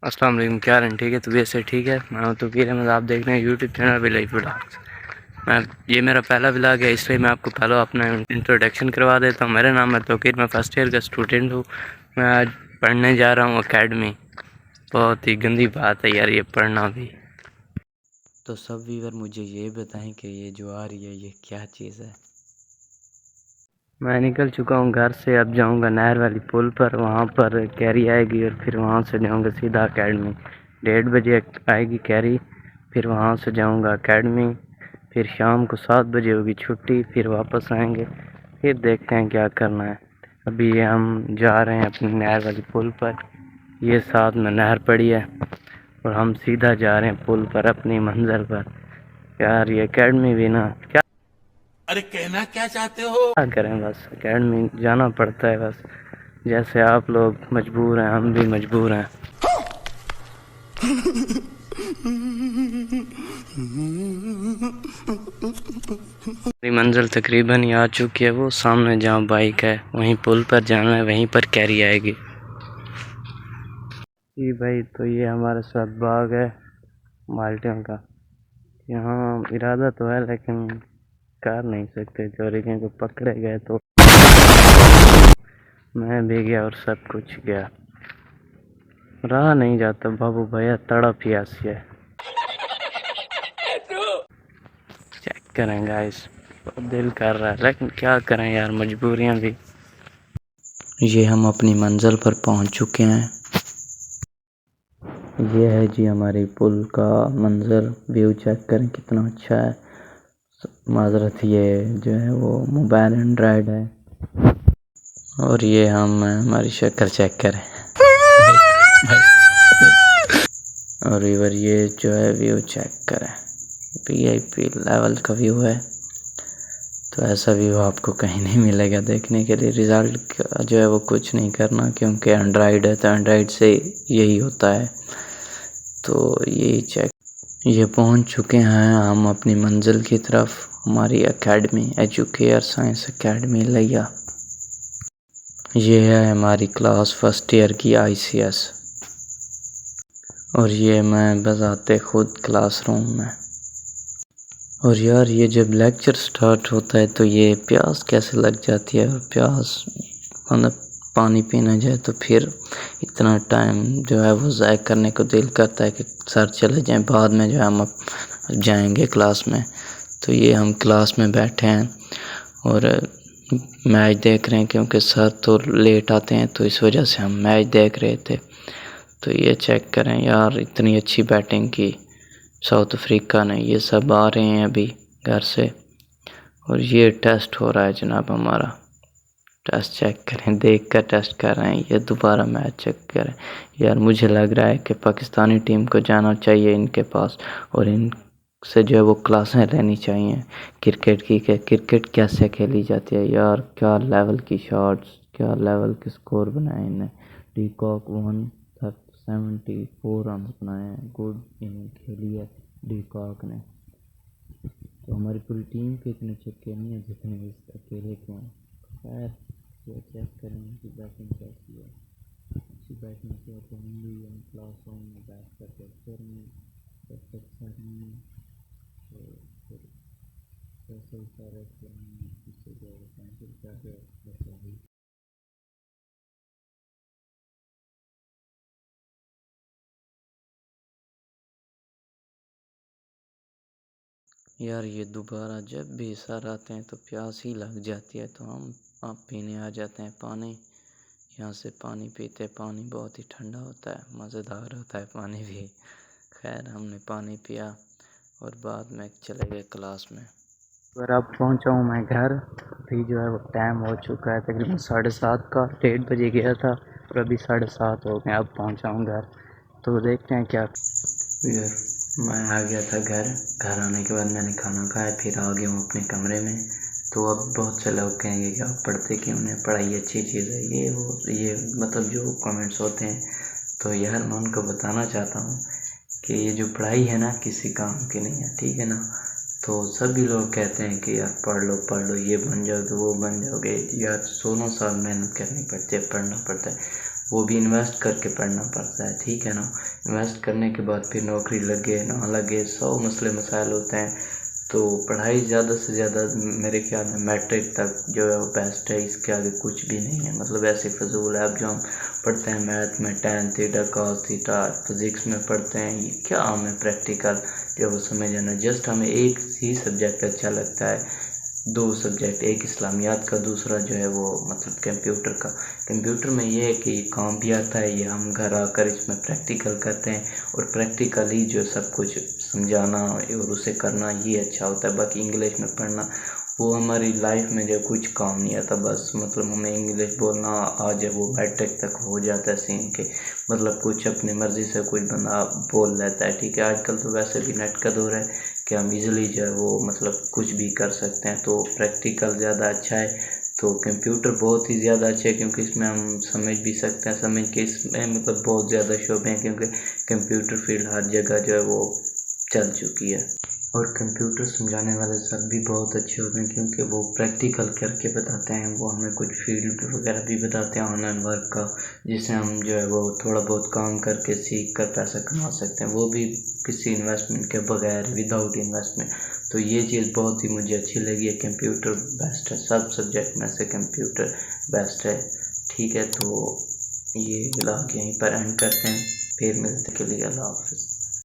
अस्सलाम वालेकुम। क्या रहे ठीक है? तबीयत से ठीक है? मैं हूं तौकीर अहमद। आप देख रहे हैं यूट्यूब चैनल विलेज व्लॉग्स। ये मेरा पहला व्लॉग है, इसलिए मैं आपको पहले अपना इंट्रोडक्शन करवा देता हूं। मेरा नाम है तौकीर, मैं फर्स्ट ईयर का स्टूडेंट हूं। मैं आज पढ़ने जा रहा हूं एकेडमी। बहुत ही गंदी बात है यार ये पढ़ना भी। तो सब व्यूअर मुझे ये बताएं कि ये जो आ रही है ये क्या चीज़ है। मैं निकल चुका हूँ घर से, अब जाऊँगा नहर वाली पुल पर। वहाँ पर कैरी आएगी और फिर वहाँ से जाऊँगा सीधा एकेडमी। 1:30 बजे आएगी कैरी, फिर वहाँ से जाऊँगा एकेडमी। फिर शाम को 7 बजे होगी छुट्टी, फिर वापस आएंगे। फिर देखते हैं क्या करना है। अभी हम जा रहे हैं अपनी नहर वाली पुल पर। ये साथ में नहर पड़ी है और हम सीधा जा रहे हैं पुल पर अपनी मंजिल पर। यार ये एकेडमी भी ना, क्या अरे कहना क्या चाहते हो? क्या करें, बस एकेडमी जाना पड़ता है। बस जैसे आप लोग मजबूर हैं, हम भी मजबूर हैं। मेरी मंजिल तकरीबन ही आ चुकी है। वो सामने जहाँ बाइक है वहीं पुल पर जाना है, वहीं पर कैरी आएगी। जी भाई, तो ये हमारे साथ बाग है माल्टियों का। यहाँ इरादा तो है लेकिन कर नहीं सकते, चोरी को पकड़े गए तो मैं भी गया और सब कुछ गया। रहा नहीं जाता बाबू भैया, तड़प ही ऐसी है। चेक करें गाइस, दिल कर रहा है लेकिन क्या करें यार, मजबूरियां भी। ये हम अपनी मंजिल पर पहुंच चुके हैं। ये है जी हमारी पुल का मंजर। व्यू चेक करें कितना अच्छा है। माजरत ये जो है वो मोबाइल एंड्रॉयड है। और ये हम हमारी शक्ल चेक करें और इधर ये जो है व्यू चेक करें, VIP लेवल का व्यू है। तो ऐसा व्यू आपको कहीं नहीं मिलेगा देखने के लिए। रिज़ल्ट का जो है वो कुछ नहीं करना, क्योंकि एंड्रॉयड है तो एंड्रॉयड से यही होता है। तो ये चेक, ये पहुंच चुके हैं हम अपनी मंजिल की तरफ, हमारी एकेडमी एजुकेयर साइंस एकेडमी लिया। ये है हमारी क्लास फर्स्ट ईयर की ICS। और ये मैं बजाते खुद क्लासरूम में। और यार ये जब लेक्चर स्टार्ट होता है तो ये प्यास कैसे लग जाती है। और प्यास मतलब पानी पीना जाए तो फिर इतना टाइम जो है वो ज़ाय करने को दिल करता है कि सर चले जाएं, बाद में जो है हम जाएंगे क्लास में। तो ये हम क्लास में बैठे हैं और मैच देख रहे हैं, क्योंकि सर तो लेट आते हैं तो इस वजह से हम मैच देख रहे थे। तो ये चेक करें यार, इतनी अच्छी बैटिंग की साउथ अफ्रीका ने। ये सब आ रहे हैं अभी घर से और ये टेस्ट हो रहा है जनाब हमारा। टेस्ट चेक करें, देख कर टेस्ट कर रहे हैं। ये दोबारा मैच चेक करें। यार मुझे लग रहा है कि पाकिस्तानी टीम को जाना चाहिए इनके पास और इनसे जो है वो क्लासें लेनी चाहिए क्रिकेट की, कि क्रिकेट कैसे खेली जाती है। यार क्या लेवल की शॉट्स, क्या लेवल के स्कोर बनाए इन्हें। डीकॉक 174 रन बनाए हैं। गुड इनिंग खेली है डीकॉक ने। तो हमारी पूरी टीम के इतने छक्के नहीं है जितने इस अकेले के हैं। खैर ये चेक करें कि बैटिंग कैसी है। अच्छी बैटिंग की तो हम भी हम क्लासरूम में बैठ कर देखते रहेंगे जब तक सर नहीं तो फिर कैसे इशारे से हम इससे जो कैंसिल कर दे बस वही। यार ये दोबारा जब भी सर आते हैं तो प्यास ही लग जाती है, तो हम आप पीने आ जाते हैं पानी। यहाँ से पानी पीते, पानी बहुत ही ठंडा होता है, मज़ेदार होता है पानी भी। खैर हमने पानी पिया और बाद में चले गए क्लास में। और अब पहुँचा हूँ मैं घर। अभी जो है वो टाइम हो चुका है तकरीबन 7:30 का। 1:30 बजे गया था और अभी 7:30 हो गए। अब पहुँचा हूँ घर, तो देखते हैं क्या। यार मैं आ गया था घर। घर आने के बाद मैंने खाना खाया, फिर आ गया हूँ अपने कमरे में। तो अब बहुत से लोग कहेंगे कि आप पढ़ते क्यों नहीं, पढ़ाई अच्छी चीज़ है, ये वो ये मतलब जो कमेंट्स होते हैं। तो यार मैं उनको बताना चाहता हूँ कि ये जो पढ़ाई है ना किसी काम की नहीं है, ठीक है ना। तो सभी लोग कहते हैं कि यार पढ़ लो ये बन जाओगे वो बन जाओगे। यार 16 साल मेहनत करनी पड़ती है, पढ़ना पड़ता है। वो भी इन्वेस्ट करके पढ़ना पड़ता है, ठीक है ना। इन्वेस्ट करने के बाद फिर नौकरी लगे ना लगे 100 मसले मसाइल होते हैं। तो पढ़ाई ज़्यादा से ज़्यादा मेरे ख्याल में मैट्रिक तक जो है वो बेस्ट है, इसके आगे कुछ भी नहीं है। मतलब ऐसे फजूल है। अब जो हम पढ़ते हैं मैथ में tan theta cos theta, physics में पढ़ते हैं, ये क्या हमें प्रैक्टिकल जो वो समझ आना। जस्ट हमें एक ही सब्जेक्ट अच्छा लगता है, 2 सब्जेक्ट, एक इस्लामियात का, दूसरा जो है वो मतलब कंप्यूटर का। कंप्यूटर में ये है कि ये काम भी आता है, ये हम घर आकर इसमें प्रैक्टिकल करते हैं और प्रैक्टिकली जो सब कुछ समझाना और उसे करना ये अच्छा होता है। बाकी इंग्लिश में पढ़ना वो हमारी लाइफ में जो कुछ काम नहीं आता। बस मतलब हमें इंग्लिश बोलना आ जाए वो मैट्रिक तक हो जाता है सीन के, मतलब कुछ अपनी मर्ज़ी से कुछ बंदा बोल लेता है, ठीक है। आजकल तो वैसे भी नेट का दौर है कि हम इजीली जो है वो मतलब कुछ भी कर सकते हैं। तो प्रैक्टिकल ज़्यादा अच्छा है। तो कंप्यूटर बहुत ही ज़्यादा अच्छा है क्योंकि इसमें हम समझ भी सकते हैं, समझ के इसमें मतलब बहुत ज़्यादा शोबे हैं क्योंकि कंप्यूटर फील्ड हर जगह जो है वो चल चुकी है। और कंप्यूटर समझाने वाले सर भी बहुत अच्छे होते हैं क्योंकि वो प्रैक्टिकल करके बताते हैं। वो हमें कुछ फील्ड वगैरह भी बताते हैं ऑनलाइन वर्क का, जिससे हम जो है वो थोड़ा बहुत काम करके सीख कर पैसा कमा सकते हैं, वो भी किसी इन्वेस्टमेंट के बगैर, विदाउट इन्वेस्टमेंट। तो ये चीज़ बहुत ही मुझे अच्छी लगी है। कंप्यूटर बेस्ट है, सब सब्जेक्ट में से कंप्यूटर बेस्ट है, ठीक है। तो ये व्लॉग यहीं पर एंड करते हैं, फिर मिलते के लिए अल्लाह हाफ़िज़।